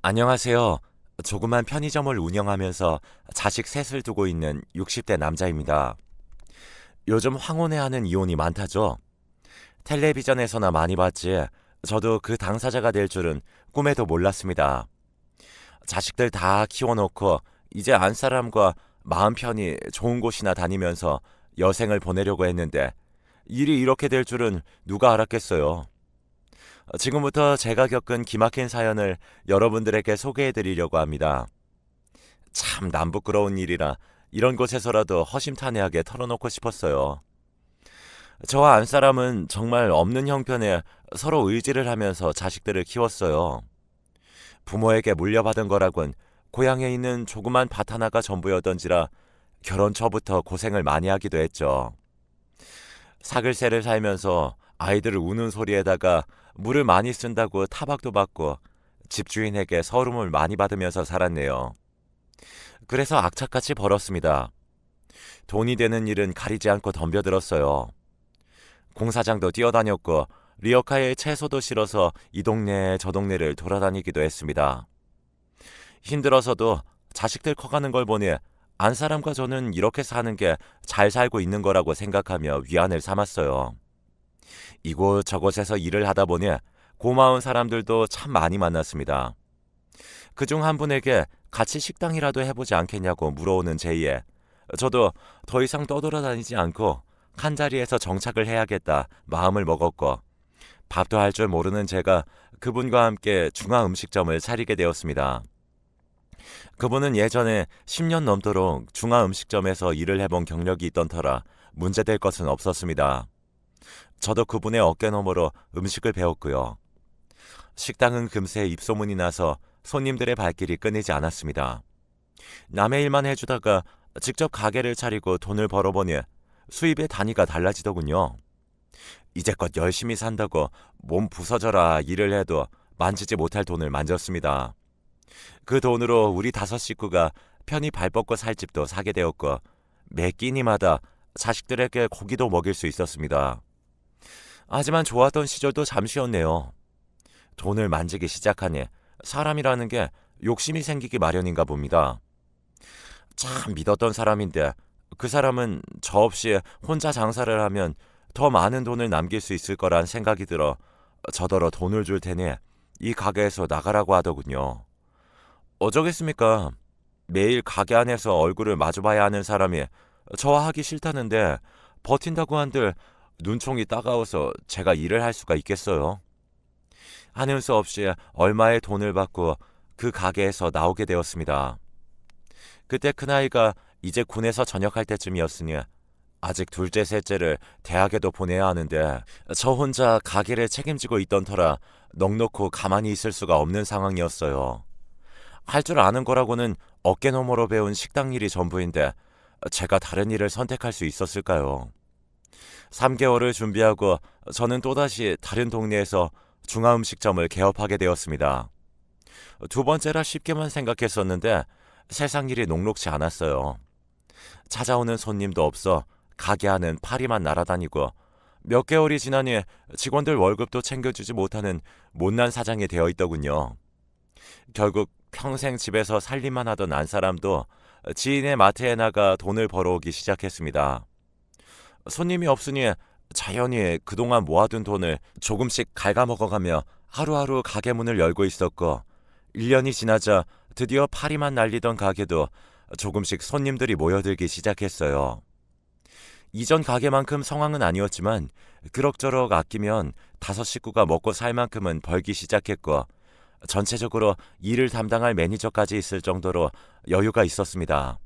안녕하세요. 조그만 편의점을 운영하면서 자식 셋을 두고 있는 60대 남자입니다. 요즘 황혼해하는 이혼이 많다죠. 텔레비전에서나 많이 봤지. 저도 그 당사자가 될 줄은 꿈에도 몰랐습니다. 자식들 다 키워놓고 이제 안 사람과 마음 편히 좋은 곳이나 다니면서 여생을 보내려고 했는데 일이 이렇게 될 줄은 누가 알았겠어요. 지금부터 제가 겪은 기막힌 사연을 여러분들에게 소개해 드리려고 합니다. 참 남부끄러운 일이라 이런 곳에서라도 허심탄회하게 털어놓고 싶었어요. 저와 안사람은 정말 없는 형편에 서로 의지를 하면서 자식들을 키웠어요. 부모에게 물려받은 거라곤 고향에 있는 조그만 밭 하나가 전부였던지라 결혼 초부터 고생을 많이 하기도 했죠. 사글세를 살면서 아이들을 우는 소리에다가 물을 많이 쓴다고 타박도 받고 집주인에게 서름을 많이 받으면서 살았네요. 그래서 악착같이 벌었습니다. 돈이 되는 일은 가리지 않고 덤벼들었어요. 공사장도 뛰어다녔고 리어카에 채소도 실어서 이 동네 저 동네를 돌아다니기도 했습니다. 힘들어서도 자식들 커가는 걸 보니 안 사람과 저는 이렇게 사는 게 잘 살고 있는 거라고 생각하며 위안을 삼았어요. 이곳 저곳에서 일을 하다 보니 고마운 사람들도 참 많이 만났습니다. 그중 한 분에게 같이 식당이라도 해보지 않겠냐고 물어오는 제의에 저도 더 이상 떠돌아다니지 않고 한자리에서 정착을 해야겠다 마음을 먹었고 밥도 할 줄 모르는 제가 그분과 함께 중화음식점을 차리게 되었습니다. 그분은 예전에 10년 넘도록 중화음식점에서 일을 해본 경력이 있던 터라 문제될 것은 없었습니다. 저도 그분의 어깨너머로 음식을 배웠고요. 식당은 금세 입소문이 나서 손님들의 발길이 끊이지 않았습니다. 남의 일만 해주다가 직접 가게를 차리고 돈을 벌어보니 수입의 단위가 달라지더군요. 이제껏 열심히 산다고 몸 부서져라 일을 해도 만지지 못할 돈을 만졌습니다. 그 돈으로 우리 5식구가 편히 발 뻗고 살 집도 사게 되었고 매 끼니마다 자식들에게 고기도 먹일 수 있었습니다. 하지만 좋았던 시절도 잠시였네요. 돈을 만지기 시작하니 사람이라는 게 욕심이 생기기 마련인가 봅니다. 참 믿었던 사람인데 그 사람은 저 없이 혼자 장사를 하면 더 많은 돈을 남길 수 있을 거란 생각이 들어 저더러 돈을 줄 테니 이 가게에서 나가라고 하더군요. 어쩌겠습니까? 매일 가게 안에서 얼굴을 마주봐야 하는 사람이 저와 하기 싫다는데 버틴다고 한들 눈총이 따가워서 제가 일을 할 수가 있겠어요? 하는 수 없이 얼마의 돈을 받고 그 가게에서 나오게 되었습니다. 그때 큰아이가 이제 군에서 전역할 때쯤이었으니 아직 둘째 셋째를 대학에도 보내야 하는데 저 혼자 가게를 책임지고 있던 터라 넋놓고 가만히 있을 수가 없는 상황이었어요. 할 줄 아는 거라고는 어깨너머로 배운 식당 일이 전부인데 제가 다른 일을 선택할 수 있었을까요? 3개월을 준비하고 저는 또다시 다른 동네에서 중화음식점을 개업하게 되었습니다. 두 번째라 쉽게만 생각했었는데 세상 일이 녹록지 않았어요. 찾아오는 손님도 없어 가게 안은 파리만 날아다니고 몇 개월이 지나니 직원들 월급도 챙겨주지 못하는 못난 사장이 되어 있더군요. 결국 평생 집에서 살림만 하던 안 사람도 지인의 마트에 나가 돈을 벌어오기 시작했습니다. 손님이 없으니 자연히 그동안 모아둔 돈을 조금씩 갉아먹어가며 하루하루 가게 문을 열고 있었고 1년이 지나자 드디어 파리만 날리던 가게도 조금씩 손님들이 모여들기 시작했어요. 이전 가게만큼 성황은 아니었지만 그럭저럭 아끼면 5식구가 먹고 살 만큼은 벌기 시작했고 전체적으로 일을 담당할 매니저까지 있을 정도로 여유가 있었습니다.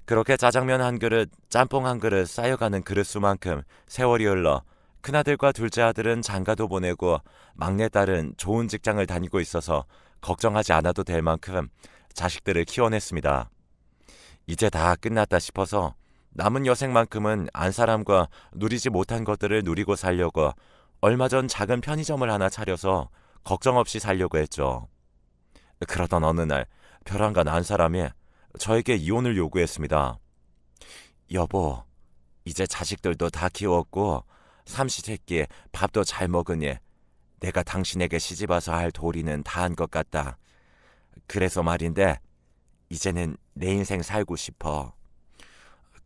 그렇게 짜장면 한 그릇, 짬뽕 한 그릇 쌓여가는 그릇 수만큼 세월이 흘러 큰아들과 둘째 아들은 장가도 보내고 막내딸은 좋은 직장을 다니고 있어서 걱정하지 않아도 될 만큼 자식들을 키워냈습니다. 이제 다 끝났다 싶어서 남은 여생만큼은 안 사람과 누리지 못한 것들을 누리고 살려고 얼마 전 작은 편의점을 하나 차려서 걱정 없이 살려고 했죠. 그러던 어느 날 벼랑간 안 사람이 저에게 이혼을 요구했습니다. 여보, 이제 자식들도 다 키웠고 삼시세끼 밥도 잘 먹으니 내가 당신에게 시집와서 할 도리는 다 한 것 같다. 그래서 말인데 이제는 내 인생 살고 싶어.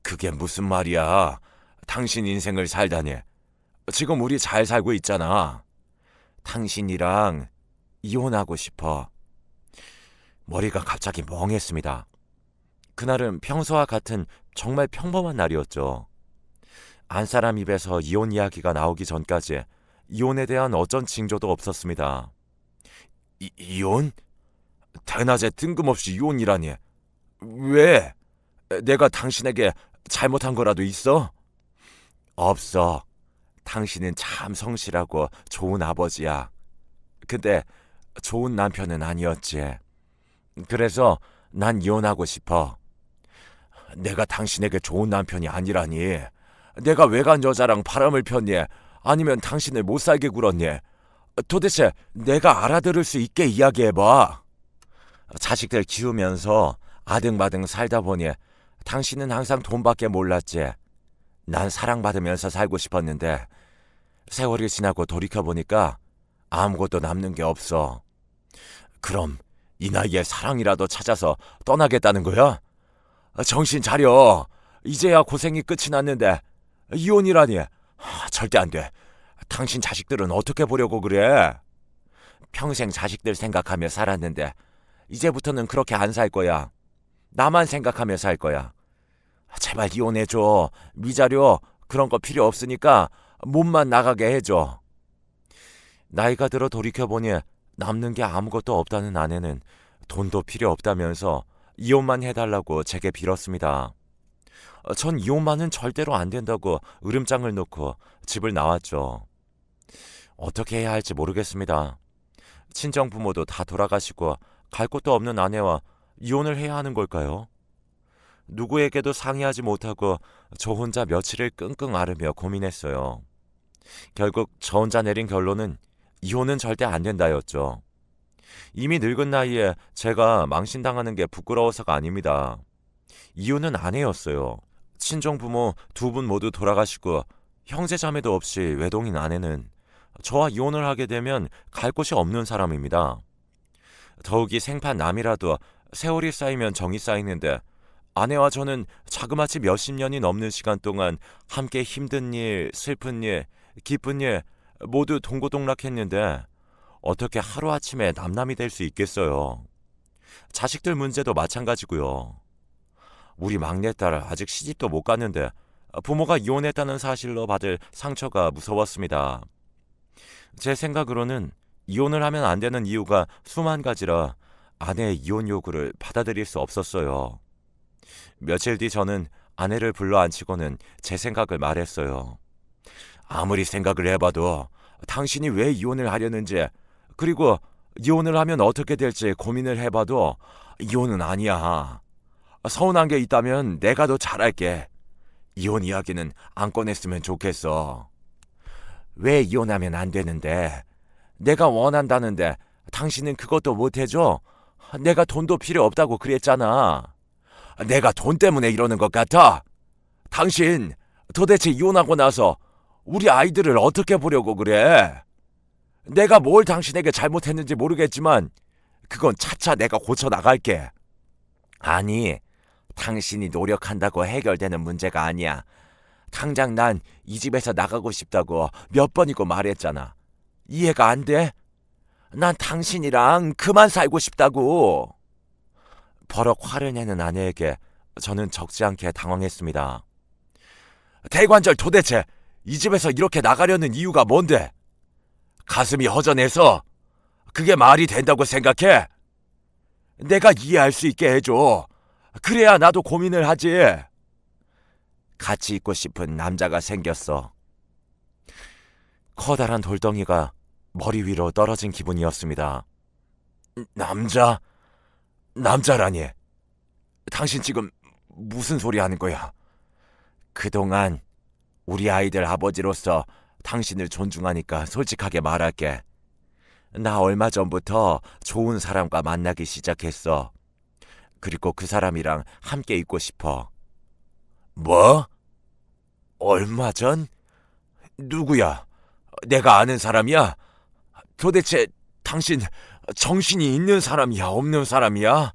그게 무슨 말이야? 당신 인생을 살다니. 지금 우리 잘 살고 있잖아. 당신이랑 이혼하고 싶어. 머리가 갑자기 멍했습니다. 그날은 평소와 같은 정말 평범한 날이었죠. 안사람 입에서 이혼 이야기가 나오기 전까지 이혼에 대한 어떤 징조도 없었습니다. 이혼? 대낮에 뜬금없이 이혼이라니. 왜? 내가 당신에게 잘못한 거라도 있어? 없어. 당신은 참 성실하고 좋은 아버지야. 근데 좋은 남편은 아니었지. 그래서 난 이혼하고 싶어. 내가 당신에게 좋은 남편이 아니라니. 내가 외간 여자랑 바람을 폈니? 아니면 당신을 못 살게 굴었니? 도대체 내가 알아들을 수 있게 이야기해봐. 자식들 키우면서 아등바등 살다 보니 당신은 항상 돈밖에 몰랐지. 난 사랑받으면서 살고 싶었는데 세월이 지나고 돌이켜보니까 아무것도 남는 게 없어. 그럼 이 나이에 사랑이라도 찾아서 떠나겠다는 거야? 정신 차려. 이제야 고생이 끝이 났는데 이혼이라니. 절대 안 돼. 당신 자식들은 어떻게 보려고 그래? 평생 자식들 생각하며 살았는데 이제부터는 그렇게 안 살 거야. 나만 생각하며 살 거야. 제발 이혼해줘. 위자료 그런 거 필요 없으니까 몸만 나가게 해줘. 나이가 들어 돌이켜보니 남는 게 아무것도 없다는 아내는 돈도 필요 없다면서 이혼만 해달라고 제게 빌었습니다. 전 이혼만은 절대로 안 된다고 으름장을 놓고 집을 나왔죠. 어떻게 해야 할지 모르겠습니다. 친정 부모도 다 돌아가시고 갈 곳도 없는 아내와 이혼을 해야 하는 걸까요? 누구에게도 상의하지 못하고 저 혼자 며칠을 끙끙 앓으며 고민했어요. 결국 저 혼자 내린 결론은 이혼은 절대 안 된다였죠. 이미 늙은 나이에 제가 망신당하는 게 부끄러워서가 아닙니다. 이유는 아내였어요. 친정부모 두 분 모두 돌아가시고 형제자매도 없이 외동인 아내는 저와 이혼을 하게 되면 갈 곳이 없는 사람입니다. 더욱이 생판남이라도 세월이 쌓이면 정이 쌓이는데 아내와 저는 자그마치 몇십 년이 넘는 시간 동안 함께 힘든 일, 슬픈 일, 기쁜 일 모두 동고동락했는데 어떻게 하루아침에 남남이 될 수 있겠어요. 자식들 문제도 마찬가지고요. 우리 막내딸 아직 시집도 못 갔는데 부모가 이혼했다는 사실로 받을 상처가 무서웠습니다. 제 생각으로는 이혼을 하면 안 되는 이유가 수만 가지라 아내의 이혼 요구를 받아들일 수 없었어요. 며칠 뒤 저는 아내를 불러 앉히고는 제 생각을 말했어요. 아무리 생각을 해봐도 당신이 왜 이혼을 하려는지, 그리고 이혼을 하면 어떻게 될지 고민을 해봐도 이혼은 아니야. 서운한 게 있다면 내가 더 잘할게. 이혼 이야기는 안 꺼냈으면 좋겠어. 왜 이혼하면 안 되는데? 내가 원한다는데 당신은 그것도 못 해줘? 내가 돈도 필요 없다고 그랬잖아. 내가 돈 때문에 이러는 것 같아? 당신 도대체 이혼하고 나서 우리 아이들을 어떻게 보려고 그래? 내가 뭘 당신에게 잘못했는지 모르겠지만 그건 차차 내가 고쳐나갈게. 아니, 당신이 노력한다고 해결되는 문제가 아니야. 당장 난 이 집에서 나가고 싶다고 몇 번이고 말했잖아. 이해가 안 돼? 난 당신이랑 그만 살고 싶다고. 버럭 화를 내는 아내에게 저는 적지 않게 당황했습니다. 대관절, 도대체 이 집에서 이렇게 나가려는 이유가 뭔데? 가슴이 허전해서 그게 말이 된다고 생각해? 내가 이해할 수 있게 해줘. 그래야 나도 고민을 하지. 같이 있고 싶은 남자가 생겼어. 커다란 돌덩이가 머리 위로 떨어진 기분이었습니다. 남자? 남자라니. 당신 지금 무슨 소리 하는 거야? 그동안 우리 아이들 아버지로서 당신을 존중하니까 솔직하게 말할게. 나 얼마 전부터 좋은 사람과 만나기 시작했어. 그리고 그 사람이랑 함께 있고 싶어. 뭐? 얼마 전? 누구야? 내가 아는 사람이야? 도대체 당신 정신이 있는 사람이야, 없는 사람이야?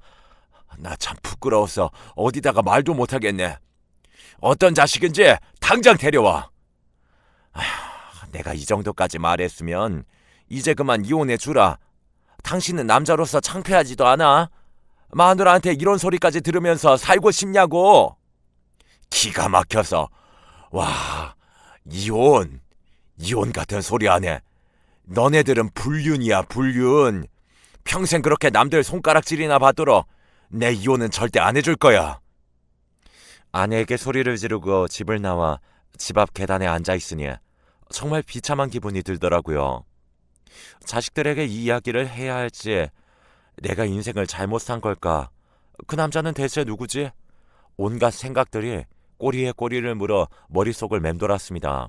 나 참 부끄러워서 어디다가 말도 못하겠네. 어떤 자식인지 당장 데려와. 내가 이 정도까지 말했으면 이제 그만 이혼해 주라. 당신은 남자로서 창피하지도 않아? 마누라한테 이런 소리까지 들으면서 살고 싶냐고. 기가 막혀서. 와, 이혼 같은 소리 안 해. 너네들은 불륜이야, 불륜. 평생 그렇게 남들 손가락질이나 받도록 내 이혼은 절대 안 해줄 거야. 아내에게 소리를 지르고 집을 나와 집 앞 계단에 앉아 있으니 정말 비참한 기분이 들더라고요. 자식들에게 이 이야기를 해야 할지, 내가 인생을 잘못 산 걸까? 그 남자는 대체 누구지? 온갖 생각들이 꼬리에 꼬리를 물어 머릿속을 맴돌았습니다.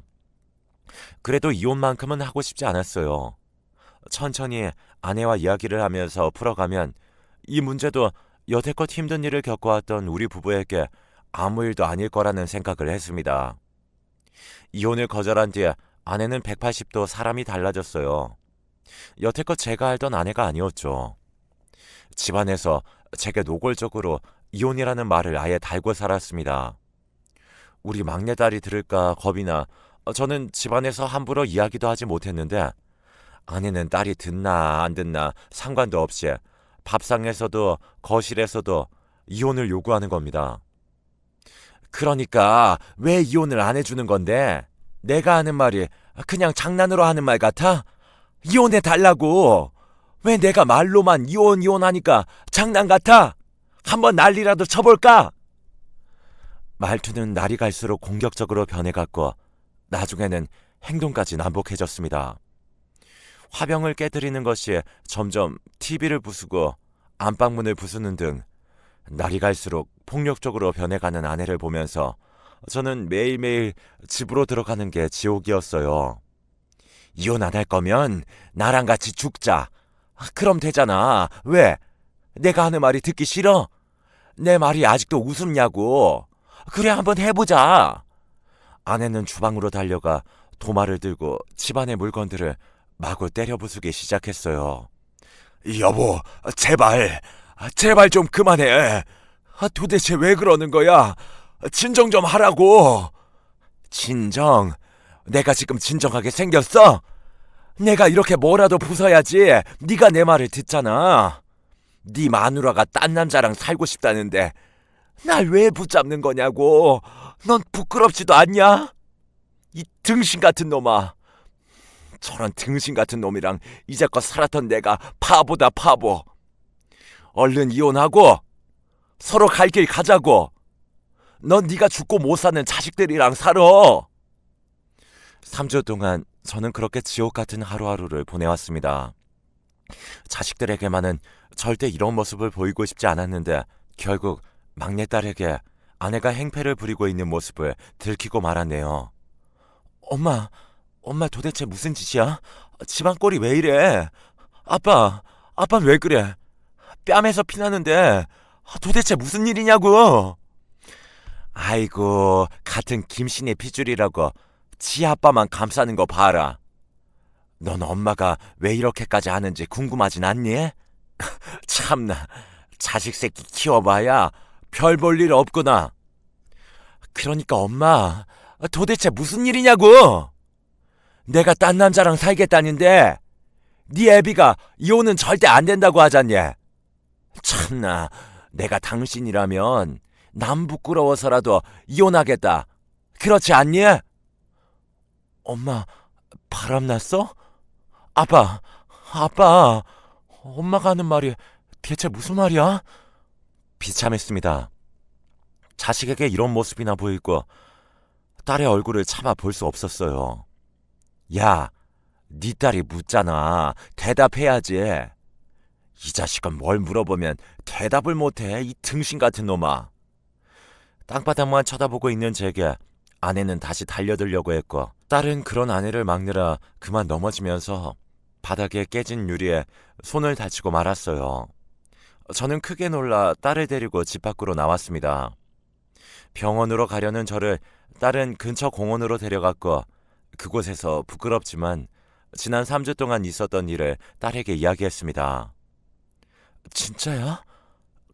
그래도 이혼만큼은 하고 싶지 않았어요. 천천히 아내와 이야기를 하면서 풀어가면 이 문제도 여태껏 힘든 일을 겪어왔던 우리 부부에게 아무 일도 아닐 거라는 생각을 했습니다. 이혼을 거절한 뒤에 아내는 180도 사람이 달라졌어요. 여태껏 제가 알던 아내가 아니었죠. 집안에서 제게 노골적으로 이혼이라는 말을 아예 달고 살았습니다. 우리 막내딸이 들을까 겁이 나 저는 집안에서 함부로 이야기도 하지 못했는데, 아내는 딸이 듣나 안 듣나 상관도 없이 밥상에서도 거실에서도 이혼을 요구하는 겁니다. 그러니까 왜 이혼을 안 해주는 건데? 내가 하는 말이 그냥 장난으로 하는 말 같아? 이혼해 달라고. 왜 내가 말로만 이혼하니까 장난 같아? 한번 난리라도 쳐볼까? 말투는 날이 갈수록 공격적으로 변해갔고 나중에는 행동까지 난폭해졌습니다. 화병을 깨뜨리는 것이 점점 TV를 부수고 안방문을 부수는 등 날이 갈수록 폭력적으로 변해가는 아내를 보면서 저는 매일매일 집으로 들어가는 게 지옥이었어요. 이혼 안 할 거면 나랑 같이 죽자. 그럼 되잖아. 왜? 내가 하는 말이 듣기 싫어? 내 말이 아직도 우습냐고. 그래, 한번 해보자. 아내는 주방으로 달려가 도마를 들고 집안의 물건들을 마구 때려 부수기 시작했어요. 여보, 제발 좀 그만해. 도대체 왜 그러는 거야? 진정 좀 하라고. 진정? 내가 지금 진정하게 생겼어? 내가 이렇게 뭐라도 부숴야지 네가 내 말을 듣잖아. 네 마누라가 딴 남자랑 살고 싶다는데 날 왜 붙잡는 거냐고. 넌 부끄럽지도 않냐? 이 등신 같은 놈아. 저런 등신 같은 놈이랑 이제껏 살았던 내가 바보다, 바보. 얼른 이혼하고 서로 갈 길 가자고. 넌 네가 죽고 못 사는 자식들이랑 살아. 3주 동안 저는 그렇게 지옥 같은 하루하루를 보내왔습니다. 자식들에게만은 절대 이런 모습을 보이고 싶지 않았는데 결국 막내딸에게 아내가 행패를 부리고 있는 모습을 들키고 말았네요. 엄마 도대체 무슨 짓이야? 집안 꼴이 왜 이래? 아빠 왜 그래? 뺨에서 피나는데 도대체 무슨 일이냐고? 아이고, 같은 김신의 핏줄이라고 지 아빠만 감싸는 거 봐라. 넌 엄마가 왜 이렇게까지 하는지 궁금하진 않니? 참나, 자식 새끼 키워봐야 별 볼 일 없구나. 그러니까 엄마, 도대체 무슨 일이냐고? 내가 딴 남자랑 살겠다는데 네 애비가 이혼은 절대 안 된다고 하잖니. 참나, 내가 당신이라면 남 부끄러워서라도 이혼하겠다. 그렇지 않니? 엄마, 바람났어? 아빠, 엄마가 하는 말이 대체 무슨 말이야? 비참했습니다. 자식에게 이런 모습이나 보이고 딸의 얼굴을 차마 볼 수 없었어요. 야, 네 딸이 묻잖아. 대답해야지. 이 자식은 뭘 물어보면 대답을 못해, 이 등신 같은 놈아. 땅바닥만 쳐다보고 있는 제게 아내는 다시 달려들려고 했고, 딸은 그런 아내를 막느라 그만 넘어지면서 바닥에 깨진 유리에 손을 다치고 말았어요. 저는 크게 놀라 딸을 데리고 집 밖으로 나왔습니다. 병원으로 가려는 저를 딸은 근처 공원으로 데려갔고, 그곳에서 부끄럽지만 지난 3주 동안 있었던 일을 딸에게 이야기했습니다. 진짜야?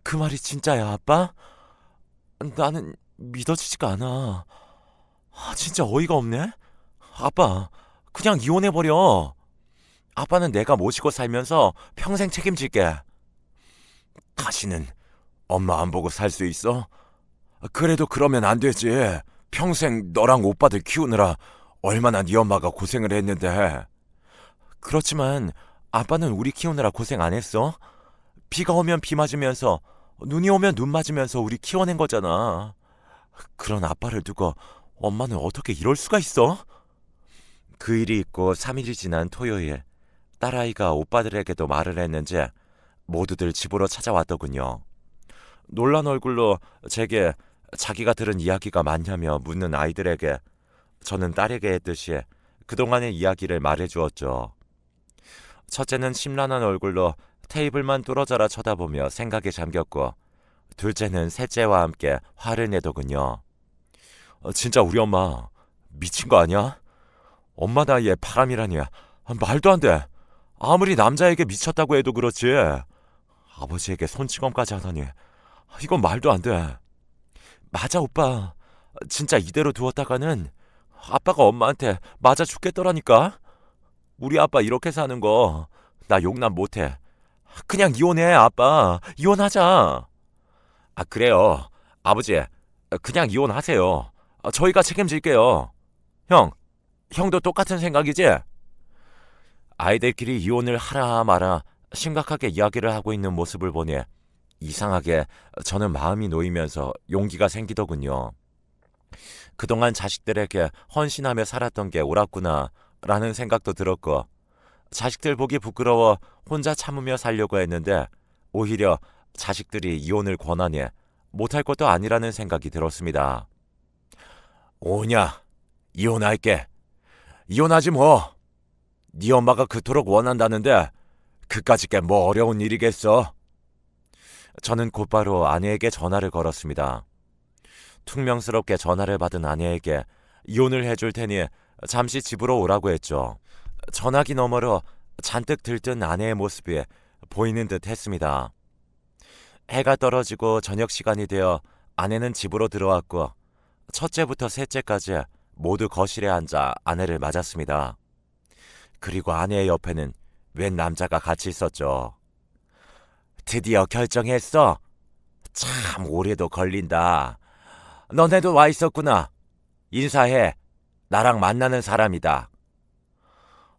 그 말이 진짜야, 아빠? 나는 믿어지지가 않아. 진짜 어이가 없네? 아빠, 그냥 이혼해버려. 아빠는 내가 모시고 살면서 평생 책임질게. 다시는 엄마 안 보고 살 수 있어? 그래도 그러면 안 되지. 평생 너랑 오빠들 키우느라 얼마나 네 엄마가 고생을 했는데. 그렇지만 아빠는 우리 키우느라 고생 안 했어? 비가 오면 비 맞으면서 눈이 오면 눈 맞으면서 우리 키워낸 거잖아. 그런 아빠를 두고 엄마는 어떻게 이럴 수가 있어? 그 일이 있고 3일이 지난 토요일, 딸아이가 오빠들에게도 말을 했는지 모두들 집으로 찾아왔더군요. 놀란 얼굴로 제게 자기가 들은 이야기가 맞냐며 묻는 아이들에게 저는 딸에게 했듯이 그동안의 이야기를 말해주었죠. 첫째는 심란한 얼굴로 테이블만 뚫어져라 쳐다보며 생각에 잠겼고, 둘째는 셋째와 함께 화를 내더군요. 진짜 우리 엄마 미친 거 아니야? 엄마 나이에 바람이라니. 말도 안 돼. 아무리 남자에게 미쳤다고 해도 그렇지. 아버지에게 손찌검까지 하다니. 이건 말도 안 돼. 맞아, 오빠. 진짜 이대로 두었다가는 아빠가 엄마한테 맞아 죽겠더라니까. 우리 아빠 이렇게 사는 거 나 용납 못해. 그냥 이혼해, 아빠. 이혼하자. 그래요. 아버지, 그냥 이혼하세요. 저희가 책임질게요. 형도 똑같은 생각이지? 아이들끼리 이혼을 하라 마라 심각하게 이야기를 하고 있는 모습을 보니 이상하게 저는 마음이 놓이면서 용기가 생기더군요. 그동안 자식들에게 헌신하며 살았던 게 옳았구나 라는 생각도 들었고, 자식들 보기 부끄러워 혼자 참으며 살려고 했는데 오히려 자식들이 이혼을 권하니 못할 것도 아니라는 생각이 들었습니다. 오냐, 이혼할게. 이혼하지 뭐. 네 엄마가 그토록 원한다는데 그까짓 게 뭐 어려운 일이겠어. 저는 곧바로 아내에게 전화를 걸었습니다. 퉁명스럽게 전화를 받은 아내에게 이혼을 해줄 테니 잠시 집으로 오라고 했죠. 전화기 너머로 잔뜩 들뜬 아내의 모습이 보이는 듯 했습니다. 해가 떨어지고 저녁 시간이 되어 아내는 집으로 들어왔고, 첫째부터 셋째까지 모두 거실에 앉아 아내를 맞았습니다. 그리고 아내의 옆에는 웬 남자가 같이 있었죠. 드디어 결정했어? 참 오래도 걸린다. 너네도 와 있었구나. 인사해. 나랑 만나는 사람이다.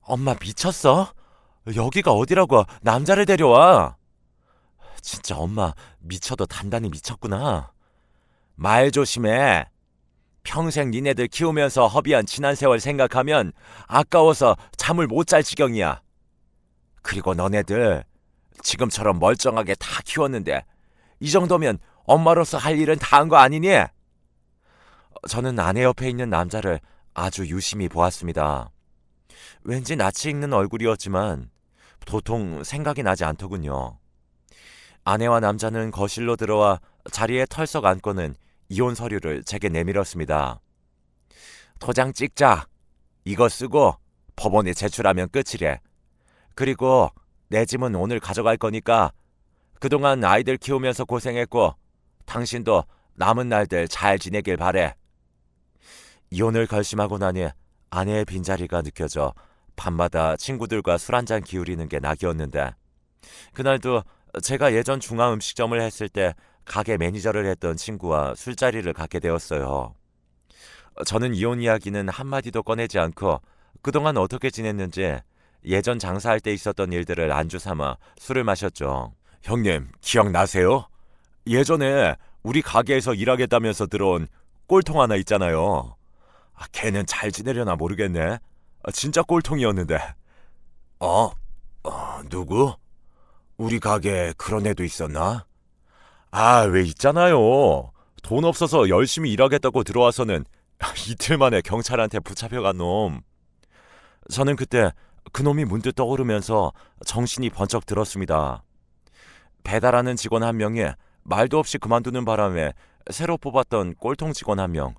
엄마 미쳤어? 여기가 어디라고 남자를 데려와? 진짜 엄마 미쳐도 단단히 미쳤구나. 말 조심해. 평생 니네들 키우면서 허비한 지난 세월 생각하면 아까워서 잠을 못 잘 지경이야. 그리고 너네들 지금처럼 멀쩡하게 다 키웠는데 이 정도면 엄마로서 할 일은 다 한 거 아니니? 저는 아내 옆에 있는 남자를 아주 유심히 보았습니다. 왠지 낯이 익는 얼굴이었지만 도통 생각이 나지 않더군요. 아내와 남자는 거실로 들어와 자리에 털썩 앉고는 이혼 서류를 제게 내밀었습니다. 도장 찍자. 이거 쓰고 법원에 제출하면 끝이래. 그리고 내 짐은 오늘 가져갈 거니까 그동안 아이들 키우면서 고생했고 당신도 남은 날들 잘 지내길 바래. 이혼을 결심하고 나니 아내의 빈자리가 느껴져 밤마다 친구들과 술 한잔 기울이는 게 낙이었는데, 그날도 제가 예전 중화음식점을 했을 때 가게 매니저를 했던 친구와 술자리를 갖게 되었어요. 저는 이혼 이야기는 한마디도 꺼내지 않고 그동안 어떻게 지냈는지 예전 장사할 때 있었던 일들을 안주 삼아 술을 마셨죠. 형님, 기억나세요? 예전에 우리 가게에서 일하겠다면서 들어온 꼴통 하나 있잖아요. 걔는 잘 지내려나 모르겠네. 진짜 꼴통이었는데. 누구? 우리 가게에 그런 애도 있었나? 왜 있잖아요. 돈 없어서 열심히 일하겠다고 들어와서는 이틀 만에 경찰한테 붙잡혀간 놈. 저는 그때 그놈이 문득 떠오르면서 정신이 번쩍 들었습니다. 배달하는 직원 한 명이 말도 없이 그만두는 바람에 새로 뽑았던 꼴통 직원 한 명.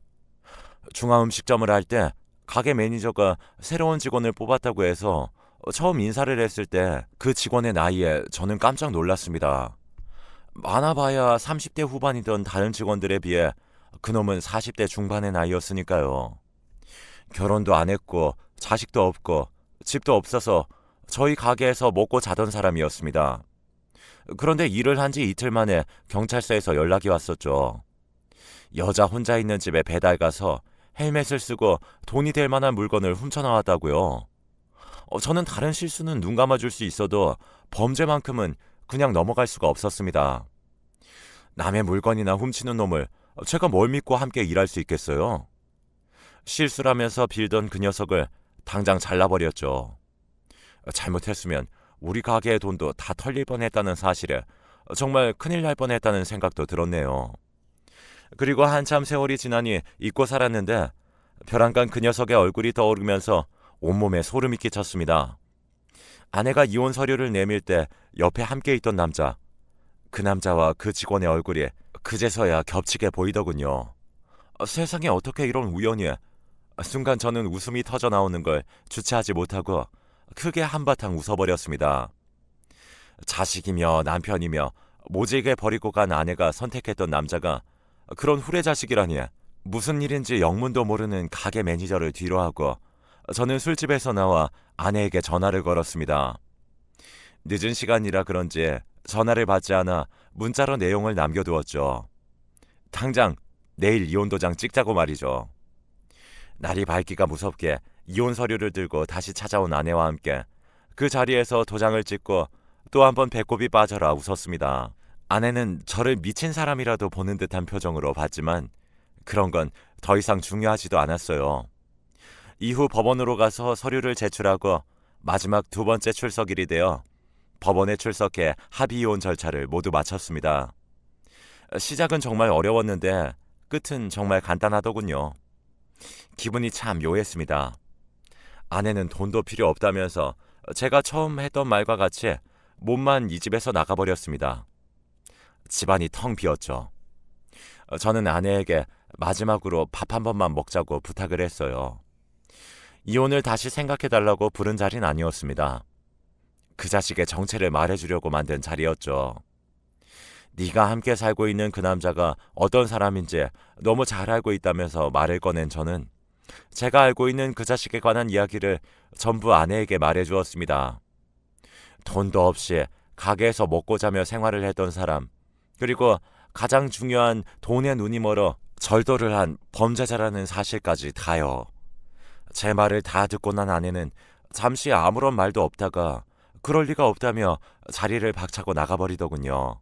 중화음식점을 할 때 가게 매니저가 새로운 직원을 뽑았다고 해서 처음 인사를 했을 때 그 직원의 나이에 저는 깜짝 놀랐습니다. 많아봐야 30대 후반이던 다른 직원들에 비해 그놈은 40대 중반의 나이였으니까요. 결혼도 안 했고 자식도 없고 집도 없어서 저희 가게에서 먹고 자던 사람이었습니다. 그런데 일을 한 지 이틀 만에 경찰서에서 연락이 왔었죠. 여자 혼자 있는 집에 배달 가서 헬멧을 쓰고 돈이 될 만한 물건을 훔쳐나왔다고요. 저는 다른 실수는 눈 감아줄 수 있어도 범죄만큼은 그냥 넘어갈 수가 없었습니다. 남의 물건이나 훔치는 놈을 제가 뭘 믿고 함께 일할 수 있겠어요? 실수라면서 빌던 그 녀석을 당장 잘라버렸죠. 잘못했으면 우리 가게의 돈도 다 털릴 뻔했다는 사실에 정말 큰일 날 뻔했다는 생각도 들었네요. 그리고 한참 세월이 지나니 잊고 살았는데 벼랑간 그 녀석의 얼굴이 떠오르면서 온몸에 소름이 끼쳤습니다. 아내가 이혼 서류를 내밀 때 옆에 함께 있던 남자, 그 남자와 그 직원의 얼굴이 그제서야 겹치게 보이더군요. 세상에 어떻게 이런 우연이. 순간 저는 웃음이 터져 나오는 걸 주체하지 못하고 크게 한바탕 웃어버렸습니다. 자식이며 남편이며 모질게 버리고 간 아내가 선택했던 남자가 그런 후레자식이라니. 무슨 일인지 영문도 모르는 가게 매니저를 뒤로하고 저는 술집에서 나와 아내에게 전화를 걸었습니다. 늦은 시간이라 그런지 전화를 받지 않아 문자로 내용을 남겨두었죠. 당장 내일 이혼 도장 찍자고 말이죠. 날이 밝기가 무섭게 이혼 서류를 들고 다시 찾아온 아내와 함께 그 자리에서 도장을 찍고 또 한 번 배꼽이 빠져라 웃었습니다. 아내는 저를 미친 사람이라도 보는 듯한 표정으로 봤지만 그런 건 더 이상 중요하지도 않았어요. 이후 법원으로 가서 서류를 제출하고 마지막 두 번째 출석일이 되어 법원에 출석해 합의 이혼 절차를 모두 마쳤습니다. 시작은 정말 어려웠는데 끝은 정말 간단하더군요. 기분이 참 묘했습니다. 아내는 돈도 필요 없다면서 제가 처음 했던 말과 같이 몸만 이 집에서 나가버렸습니다. 집안이 텅 비었죠. 저는 아내에게 마지막으로 밥 한 번만 먹자고 부탁을 했어요. 이혼을 다시 생각해달라고 부른 자리는 아니었습니다. 그 자식의 정체를 말해주려고 만든 자리였죠. 네가 함께 살고 있는 그 남자가 어떤 사람인지 너무 잘 알고 있다면서 말을 꺼낸 저는 제가 알고 있는 그 자식에 관한 이야기를 전부 아내에게 말해주었습니다. 돈도 없이 가게에서 먹고 자며 생활을 했던 사람, 그리고 가장 중요한 돈에 눈이 멀어 절도를 한 범죄자라는 사실까지 다요. 제 말을 다 듣고 난 아내는 잠시 아무런 말도 없다가 그럴 리가 없다며 자리를 박차고 나가버리더군요.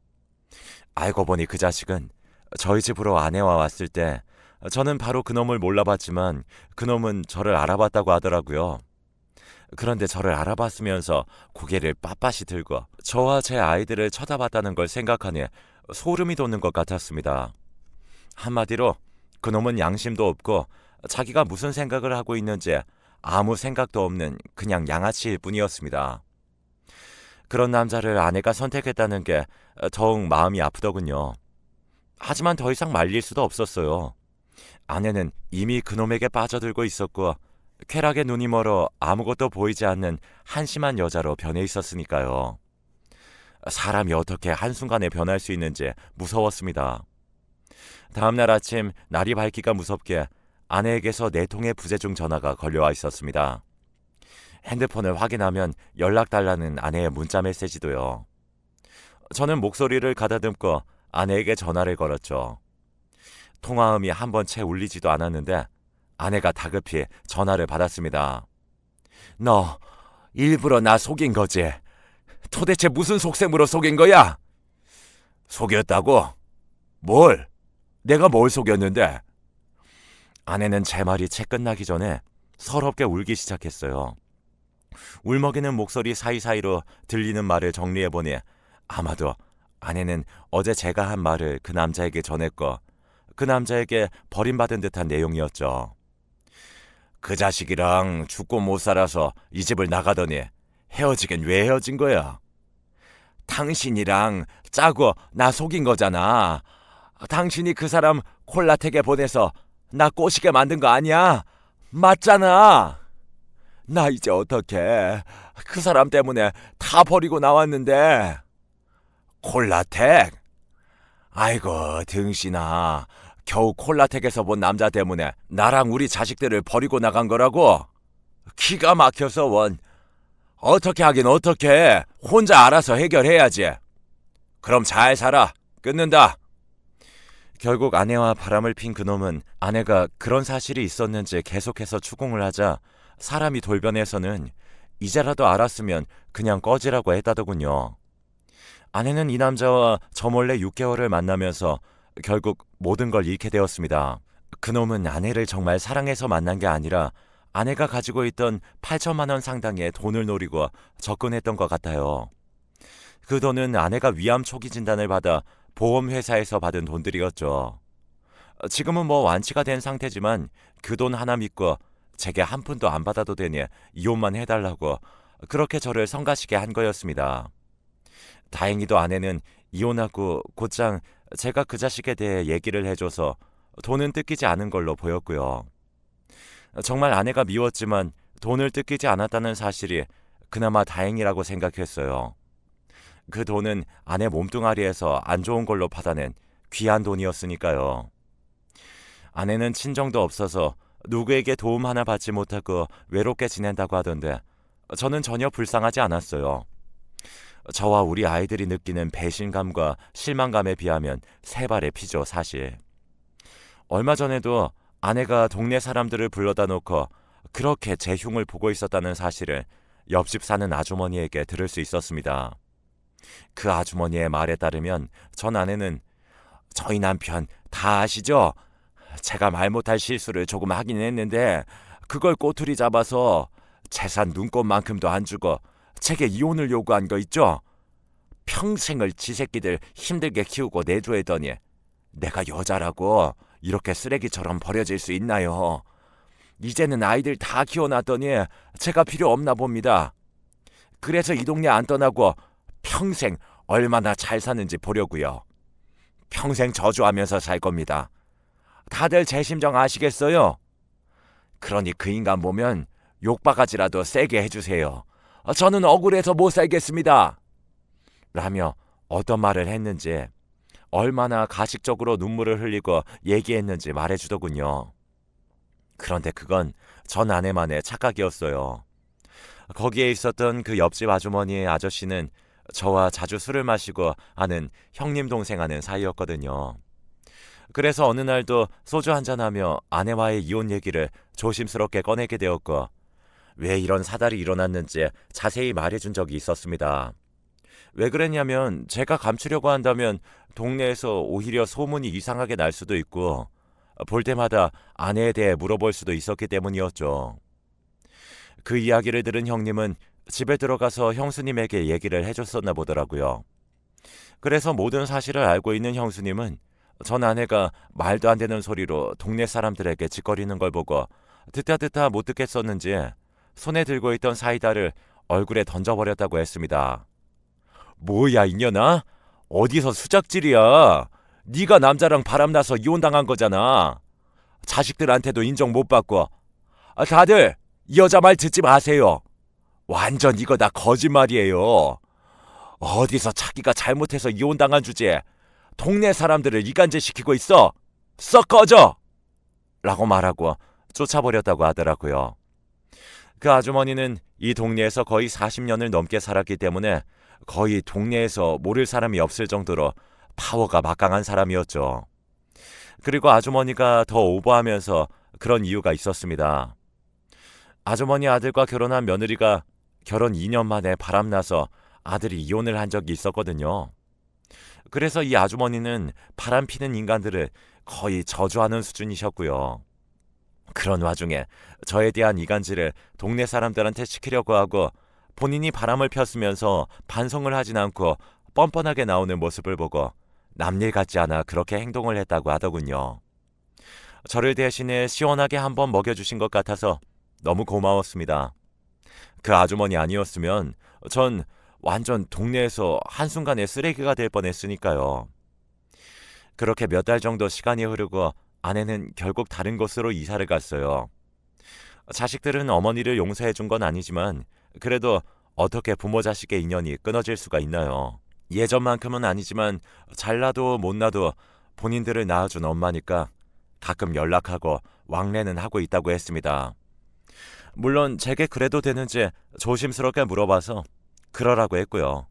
알고 보니 그 자식은 저희 집으로 아내와 왔을 때 저는 바로 그놈을 몰라봤지만 그놈은 저를 알아봤다고 하더라고요. 그런데 저를 알아봤으면서 고개를 빳빳이 들고 저와 제 아이들을 쳐다봤다는 걸 생각하니 소름이 돋는 것 같았습니다. 한마디로 그놈은 양심도 없고 자기가 무슨 생각을 하고 있는지 아무 생각도 없는 그냥 양아치일 뿐이었습니다. 그런 남자를 아내가 선택했다는 게 더욱 마음이 아프더군요. 하지만 더 이상 말릴 수도 없었어요. 아내는 이미 그놈에게 빠져들고 있었고 쾌락에 눈이 멀어 아무것도 보이지 않는 한심한 여자로 변해 있었으니까요. 사람이 어떻게 한순간에 변할 수 있는지 무서웠습니다. 다음날 아침 날이 밝기가 무섭게 아내에게서 4통의 부재중 전화가 걸려와 있었습니다. 핸드폰을 확인하면 연락달라는 아내의 문자 메시지도요. 저는 목소리를 가다듬고 아내에게 전화를 걸었죠. 통화음이 한 번 채 울리지도 않았는데 아내가 다급히 전화를 받았습니다. 너 일부러 나 속인 거지? 도대체 무슨 속셈으로 속인 거야? 속였다고? 뭘? 내가 뭘 속였는데? 아내는 제 말이 채 끝나기 전에 서럽게 울기 시작했어요. 울먹이는 목소리 사이사이로 들리는 말을 정리해보니 아마도 아내는 어제 제가 한 말을 그 남자에게 전했고 그 남자에게 버림받은 듯한 내용이었죠. 그 자식이랑 죽고 못 살아서 이 집을 나가더니 헤어지긴 왜 헤어진 거야? 당신이랑 짜고 나 속인 거잖아. 당신이 그 사람 콜라텍에 보내서 나 꼬시게 만든 거 아니야? 맞잖아. 나 이제 어떡해. 그 사람 때문에 다 버리고 나왔는데. 콜라텍? 아이고, 등신아. 겨우 콜라텍에서 본 남자 때문에 나랑 우리 자식들을 버리고 나간 거라고? 기가 막혀서 원. 어떻게 하긴 어떻게. 혼자 알아서 해결해야지. 그럼 잘 살아. 끊는다. 결국 아내와 바람을 핀 그놈은 아내가 그런 사실이 있었는지 계속해서 추궁을 하자 사람이 돌변해서는 이제라도 알았으면 그냥 꺼지라고 했다더군요. 아내는 이 남자와 저 몰래 6개월을 만나면서 결국 모든 걸 잃게 되었습니다. 그놈은 아내를 정말 사랑해서 만난 게 아니라 아내가 가지고 있던 8천만 원 상당의 돈을 노리고 접근했던 것 같아요. 그 돈은 아내가 위암 초기 진단을 받아 보험회사에서 받은 돈들이었죠. 지금은 뭐 완치가 된 상태지만 그 돈 하나 믿고 제게 한 푼도 안 받아도 되니 이혼만 해달라고 그렇게 저를 성가시게 한 거였습니다. 다행히도 아내는 이혼하고 곧장 제가 그 자식에 대해 얘기를 해줘서 돈은 뜯기지 않은 걸로 보였고요. 정말 아내가 미웠지만 돈을 뜯기지 않았다는 사실이 그나마 다행이라고 생각했어요. 그 돈은 아내 몸뚱아리에서 안 좋은 걸로 받아낸 귀한 돈이었으니까요. 아내는 친정도 없어서 누구에게 도움 하나 받지 못하고 외롭게 지낸다고 하던데 저는 전혀 불쌍하지 않았어요. 저와 우리 아이들이 느끼는 배신감과 실망감에 비하면 세 발의 피죠, 사실. 얼마 전에도 아내가 동네 사람들을 불러다 놓고 그렇게 제 흉을 보고 있었다는 사실을 옆집 사는 아주머니에게 들을 수 있었습니다. 그 아주머니의 말에 따르면 전 아내는 저희 남편 다 아시죠? 제가 말 못할 실수를 조금 하긴 했는데 그걸 꼬투리 잡아서 재산 눈꽃만큼도 안 주고 제게 이혼을 요구한 거 있죠? 평생을 지 새끼들 힘들게 키우고 내조했더니 내가 여자라고 이렇게 쓰레기처럼 버려질 수 있나요? 이제는 아이들 다 키워놨더니 제가 필요 없나 봅니다. 그래서 이 동네 안 떠나고 평생 얼마나 잘 사는지 보려고요. 평생 저주하면서 살 겁니다. 다들 제 심정 아시겠어요? 그러니 그 인간 보면 욕바가지라도 세게 해주세요. 저는 억울해서 못 살겠습니다. 라며 어떤 말을 했는지 얼마나 가식적으로 눈물을 흘리고 얘기했는지 말해주더군요. 그런데 그건 전 아내만의 착각이었어요. 거기에 있었던 그 옆집 아주머니의 아저씨는 저와 자주 술을 마시고 아는 형님 동생 하는 사이였거든요. 그래서 어느 날도 소주 한잔하며 아내와의 이혼 얘기를 조심스럽게 꺼내게 되었고 왜 이런 사달이 일어났는지 자세히 말해준 적이 있었습니다. 왜 그랬냐면 제가 감추려고 한다면 동네에서 오히려 소문이 이상하게 날 수도 있고 볼 때마다 아내에 대해 물어볼 수도 있었기 때문이었죠. 그 이야기를 들은 형님은 집에 들어가서 형수님에게 얘기를 해줬었나 보더라고요. 그래서 모든 사실을 알고 있는 형수님은 전 아내가 말도 안 되는 소리로 동네 사람들에게 짓거리는 걸 보고 듣다 못 듣겠었는지 손에 들고 있던 사이다를 얼굴에 던져버렸다고 했습니다. 뭐야 이년아? 어디서 수작질이야? 네가 남자랑 바람나서 이혼당한 거잖아. 자식들한테도 인정 못 받고. 다들 이 여자 말 듣지 마세요. 완전 이거 다 거짓말이에요. 어디서 자기가 잘못해서 이혼당한 주제에 동네 사람들을 이간질시키고 있어. 썩 꺼져! 라고 말하고 쫓아버렸다고 하더라고요. 그 아주머니는 이 동네에서 거의 40년을 넘게 살았기 때문에 거의 동네에서 모를 사람이 없을 정도로 파워가 막강한 사람이었죠. 그리고 아주머니가 더 오버하면서 그런 이유가 있었습니다. 아주머니 아들과 결혼한 며느리가 결혼 2년 만에 바람나서 아들이 이혼을 한 적이 있었거든요. 그래서 이 아주머니는 바람피는 인간들을 거의 저주하는 수준이셨고요. 그런 와중에 저에 대한 이간질을 동네 사람들한테 시키려고 하고 본인이 바람을 폈으면서 반성을 하진 않고 뻔뻔하게 나오는 모습을 보고 남일 같지 않아 그렇게 행동을 했다고 하더군요. 저를 대신에 시원하게 한번 먹여주신 것 같아서 너무 고마웠습니다. 그 아주머니 아니었으면 전 완전 동네에서 한순간에 쓰레기가 될 뻔했으니까요. 그렇게 몇 달 정도 시간이 흐르고 아내는 결국 다른 곳으로 이사를 갔어요. 자식들은 어머니를 용서해 준 건 아니지만 그래도 어떻게 부모 자식의 인연이 끊어질 수가 있나요? 예전만큼은 아니지만 잘나도 못나도 본인들을 낳아준 엄마니까 가끔 연락하고 왕래는 하고 있다고 했습니다. 물론 제게 그래도 되는지 조심스럽게 물어봐서 그러라고 했고요.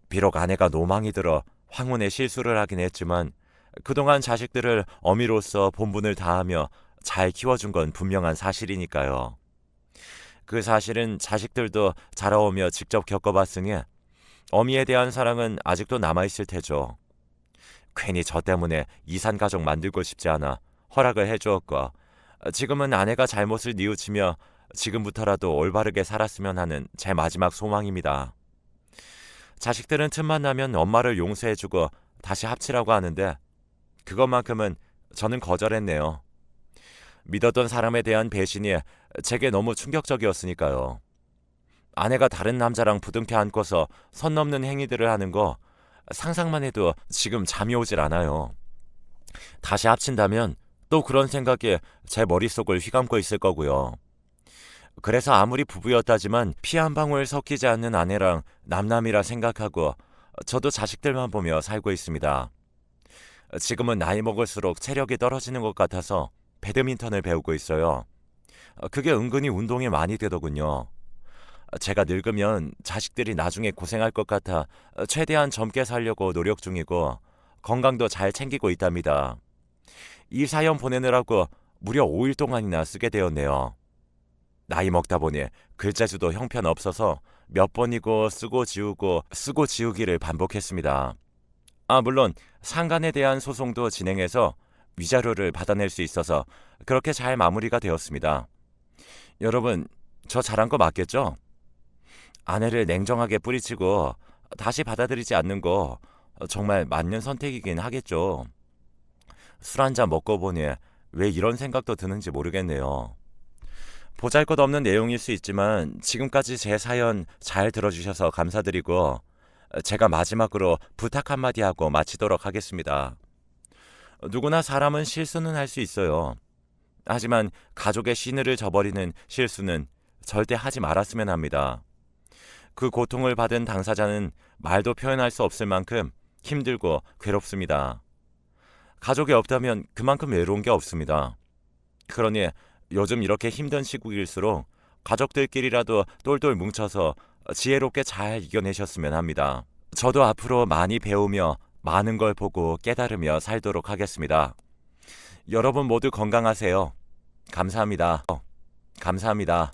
비록 아내가 노망이 들어 황혼에 실수를 하긴 했지만 그동안 자식들을 어미로서 본분을 다하며 잘 키워준 건 분명한 사실이니까요. 그 사실은 자식들도 자라오며 직접 겪어봤으니 어미에 대한 사랑은 아직도 남아있을 테죠. 괜히 저 때문에 이산가족 만들고 싶지 않아 허락을 해주었고 지금은 아내가 잘못을 뉘우치며 지금부터라도 올바르게 살았으면 하는 제 마지막 소망입니다. 자식들은 틈만 나면 엄마를 용서해주고 다시 합치라고 하는데 그것만큼은 저는 거절했네요. 믿었던 사람에 대한 배신이 제게 너무 충격적이었으니까요. 아내가 다른 남자랑 부둥켜 안고서 선 넘는 행위들을 하는 거 상상만 해도 지금 잠이 오질 않아요. 다시 합친다면 또 그런 생각이 제 머릿속을 휘감고 있을 거고요. 그래서 아무리 부부였다지만 피 한 방울 섞이지 않는 아내랑 남남이라 생각하고 저도 자식들만 보며 살고 있습니다. 지금은 나이 먹을수록 체력이 떨어지는 것 같아서 배드민턴을 배우고 있어요. 그게 은근히 운동이 많이 되더군요. 제가 늙으면 자식들이 나중에 고생할 것 같아 최대한 젊게 살려고 노력 중이고 건강도 잘 챙기고 있답니다. 이 사연 보내느라고 무려 5일 동안이나 쓰게 되었네요. 나이 먹다 보니 글재주도 형편없어서 몇 번이고 쓰고 지우고 쓰고 지우기를 반복했습니다. 물론 상간에 대한 소송도 진행해서 위자료를 받아낼 수 있어서 그렇게 잘 마무리가 되었습니다. 여러분, 저 잘한 거 맞겠죠? 아내를 냉정하게 뿌리치고 다시 받아들이지 않는 거 정말 맞는 선택이긴 하겠죠. 술 한잔 먹고 보니 왜 이런 생각도 드는지 모르겠네요. 보잘것없는 내용일 수 있지만 지금까지 제 사연 잘 들어주셔서 감사드리고 제가 마지막으로 부탁 한마디 하고 마치도록 하겠습니다. 누구나 사람은 실수는 할 수 있어요. 하지만 가족의 신의를 저버리는 실수는 절대 하지 말았으면 합니다. 그 고통을 받은 당사자는 말도 표현할 수 없을 만큼 힘들고 괴롭습니다. 가족이 없다면 그만큼 외로운 게 없습니다. 그러니 요즘 이렇게 힘든 시국일수록 가족들끼리라도 똘똘 뭉쳐서 지혜롭게 잘 이겨내셨으면 합니다. 저도 앞으로 많이 배우며 많은 걸 보고 깨달으며 살도록 하겠습니다. 여러분 모두 건강하세요. 감사합니다. 감사합니다.